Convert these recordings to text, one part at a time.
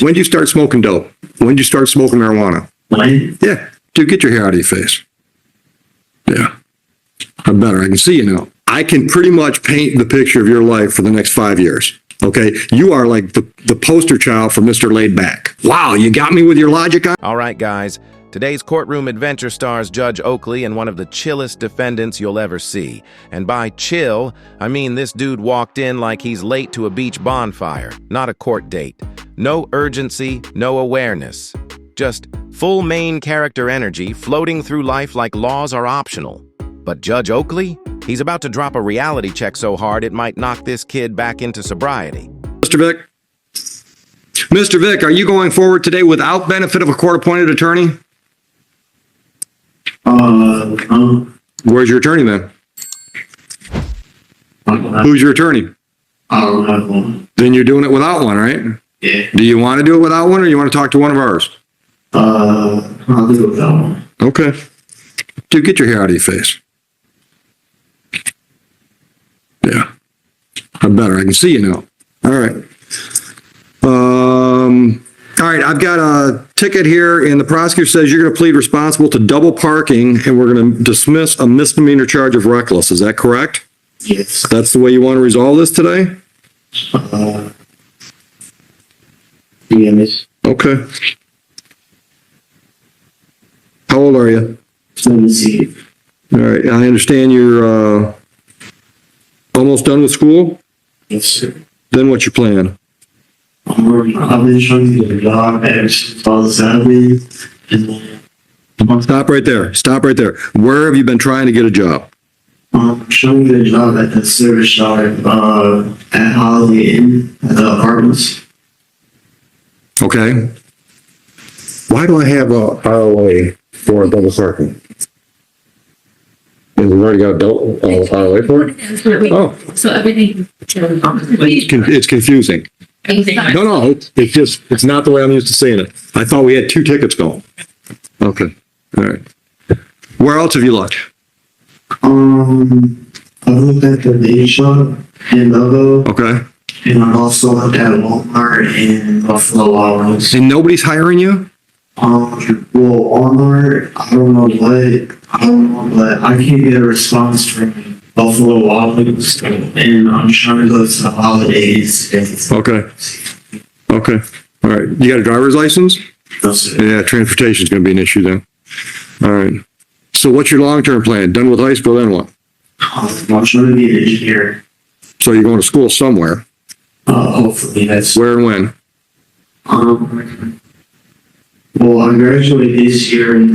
When did you start smoking dope? When did you start smoking marijuana? When? Yeah. Dude, get your hair out of your face. Yeah. I'm better. I can see you now. I can pretty much paint the picture of your life for the next 5 years. Okay? You are like the poster child for Mr. Laid Back. Wow, you got me with your logic on? All right, guys. Today's courtroom adventure stars Judge Oakley and one of the chillest defendants you'll ever see. And by chill, I mean this dude walked in like he's late to a beach bonfire, not a court date. No urgency, no awareness. Just full main character energy floating through life like laws are optional. But Judge Oakley? He's about to drop a reality check so hard it might knock this kid back into sobriety. Mr. Vick? Mr. Vick, are you going forward today without benefit of a court-appointed attorney? Where's your attorney then? Who's your attorney? I don't have one. Then you're doing it without one, right? Yeah. Do you want to do it without one, or you want to talk to one of ours? I'll do it without one. Okay. Dude, get your hair out of your face. Yeah. I'm better. I can see you now. All right. All right, I've got a ticket here, and the prosecutor says you're going to plead responsible to double parking, and we're going to dismiss a misdemeanor charge of reckless. Is that correct? Yes. That's the way you want to resolve this today? Yes. Okay. How old are you? 17. All right, I understand you're almost done with school? Yes, sir. Then what's your plan? I've been trying to get a job ever since I was 7. And then Stop right there. Stop right there. Where have you been trying to get a job? I'm trying to get a job at the service yard at Holiday Inn at the apartments. Okay. Why do I have a ROA for a double parking? And we've already got a double ROA for it? Oh, So everything. it's confusing. No, it's not the way I'm used to saying it. I thought we had 2 tickets going. Okay, all right. Where else have you looked? I looked at the day shop in Logo, Okay. and I also looked at Walmart and Buffalo Wild Wings. And nobody's hiring you? Well, Walmart, I don't know, but I can't get a response from Buffalo Wild Wings, and I'm trying to go to the holidays. Okay. Okay. All right. You got a driver's license? Yeah, transportation's going to be an issue then. All right. So what's your long-term plan? Done with high school, then what? I'm trying to be an engineer. So you're going to school somewhere. Hopefully that's. Where and when? Well, I graduated this year, and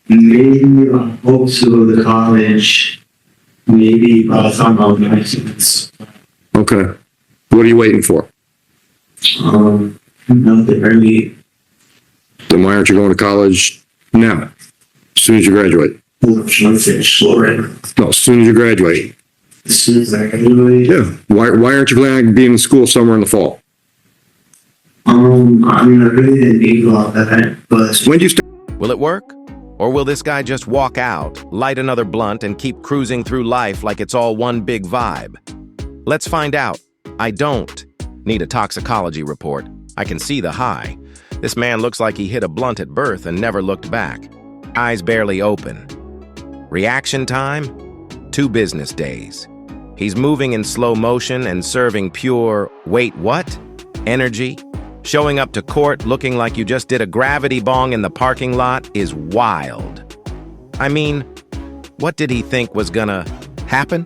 maybe I hope to go to college. Maybe by the time I'm 19. Okay. What are you waiting for? Nothing really. Then why aren't you going to college now? As soon as you graduate? I'm trying to finish school right now. No, as soon as you graduate. As soon as I graduate. Yeah. Why aren't you planning on being in school somewhere in the fall? I mean, I really didn't think about that, but When do you start? Will it work? Or will this guy just walk out, light another blunt, and keep cruising through life like it's all one big vibe? Let's find out. I don't need a toxicology report. I can see the high. This man looks like he hit a blunt at birth and never looked back. Eyes barely open. Reaction time? 2 business days. He's moving in slow motion and serving pure, wait, what? Energy? Showing up to court looking like you just did a gravity bong in the parking lot is wild. I mean, what did he think was gonna happen?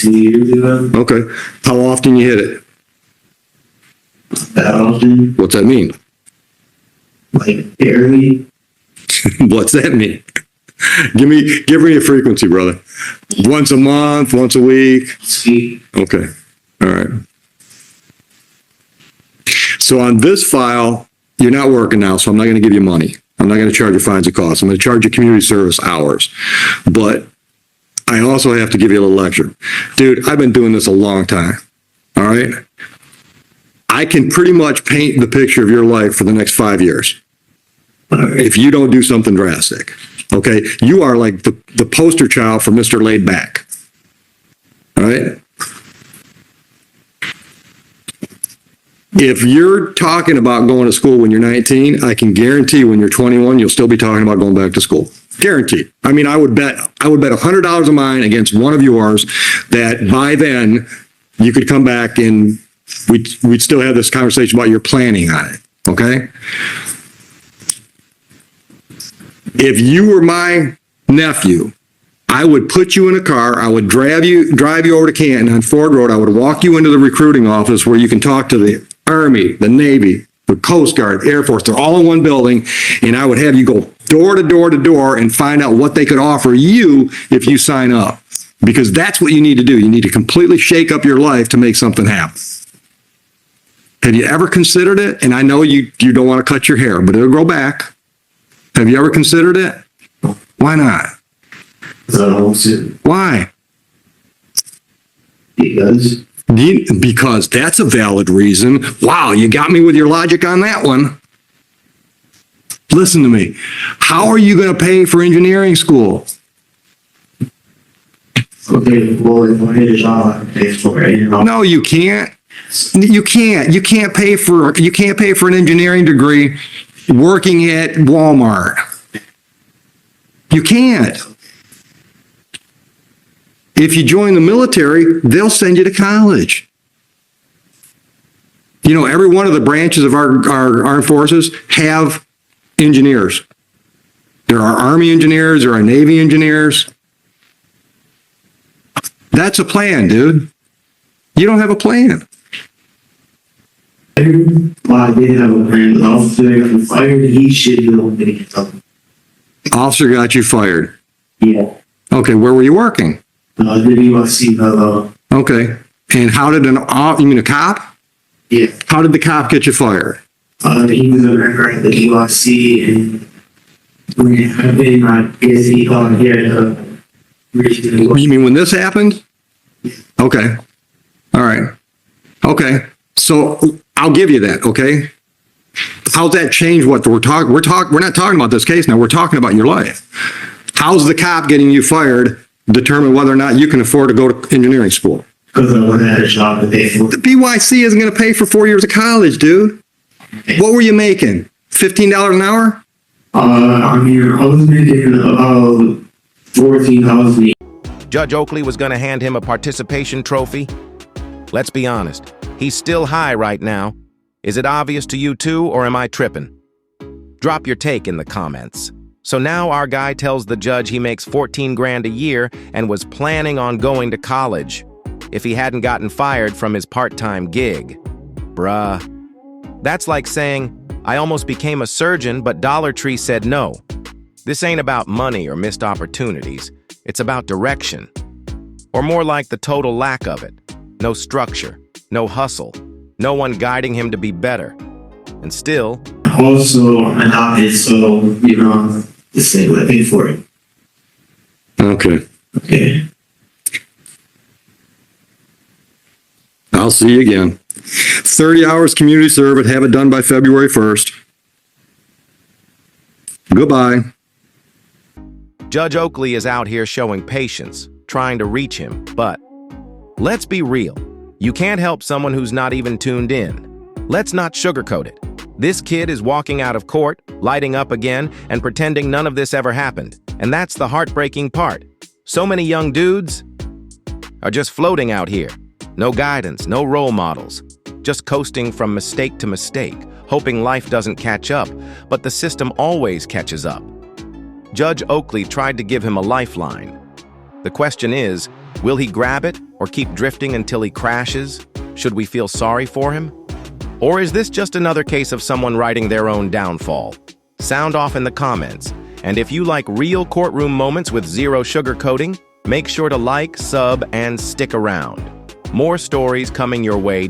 Okay. How often you hit it? that often, What's that mean? like barely. What's that mean? Give me a frequency, brother. Once a month, once a week. Speak. Okay. All right. So on this file, you're not working now, so I'm not going to give you money. I'm not going to charge you fines and costs. I'm going to charge you community service hours. But I also have to give you a little lecture. Dude, I've been doing this a long time. All right? I can pretty much paint the picture of your life for the next 5 years. If you don't do something drastic. Okay? You are like the poster child for Mr. Laid Back. All right? If you're talking about going to school when you're 19, I can guarantee when you're 21, you'll still be talking about going back to school. Guaranteed. I mean, I would bet $100 of mine against one of yours that by then you could come back and we'd still have this conversation about your planning on it. Okay. If you were my nephew, I would put you in a car. I would drive you over to Canton on Ford Road. I would walk you into the recruiting office where you can talk to the Army, the Navy, the Coast Guard, Air Force. They're all in one building. And I would have you go door to door to door and find out what they could offer you if you sign up. Because that's what you need to do. You need to completely shake up your life to make something happen. Have you ever considered it? And I know you don't want to cut your hair, but it'll grow back. Have you ever considered it? Why not? Why? Because that's a valid reason. Wow, you got me with your logic on that one. Listen to me. How are you going to pay for engineering school? Okay, well, if I get a job, I can pay for it. No, you can't. You can't pay for an engineering degree working at Walmart. You can't. If you join the military, they'll send you to college. You know, every one of the branches of our armed forces have engineers. There are Army engineers, there are Navy engineers. That's a plan, dude. You don't have a plan. Well, I did have a plan, but officer got fired. He should be able to get something. Officer got you fired. Yeah. Okay, where were you working? The USC. Okay, and how did you mean a cop? Yeah. How did the cop get you fired? He was a member at the USC, and when it happened, I guess he got here. You mean when this happened? Okay. All right. Okay. So I'll give you that. Okay. How's that change what we're talking? We're not talking about this case now. We're talking about your life. How's the cop getting you fired determine whether or not you can afford to go to engineering school? Because I would have had a job to pay for. The BYC isn't going to pay for 4 years of college, dude. What were you making? $15 an hour? I was making about $14,000. Judge Oakley was going to hand him a participation trophy? Let's be honest, he's still high right now. Is it obvious to you too, or am I tripping? Drop your take in the comments. So now our guy tells the judge he makes 14 grand a year and was planning on going to college if he hadn't gotten fired from his part-time gig. Bruh. That's like saying, I almost became a surgeon, but Dollar Tree said no. This ain't about money or missed opportunities. It's about direction. Or more like the total lack of it. No structure, no hustle, no one guiding him to be better. And still... Also, I'm adopted, so, the state would pay for it. Okay. Okay. I'll see you again. 30 hours community service. Have it done by February 1st. Goodbye. Judge Oakley is out here showing patience, trying to reach him, but let's be real. You can't help someone who's not even tuned in. Let's not sugarcoat it. This kid is walking out of court, lighting up again, and pretending none of this ever happened. And that's the heartbreaking part. So many young dudes are just floating out here. No guidance, no role models. Just coasting from mistake to mistake, hoping life doesn't catch up, but the system always catches up. Judge Oakley tried to give him a lifeline. The question is, will he grab it or keep drifting until he crashes? Should we feel sorry for him? Or is this just another case of someone writing their own downfall? Sound off in the comments. And if you like real courtroom moments with zero sugarcoating, make sure to like, sub, and stick around. More stories coming your way.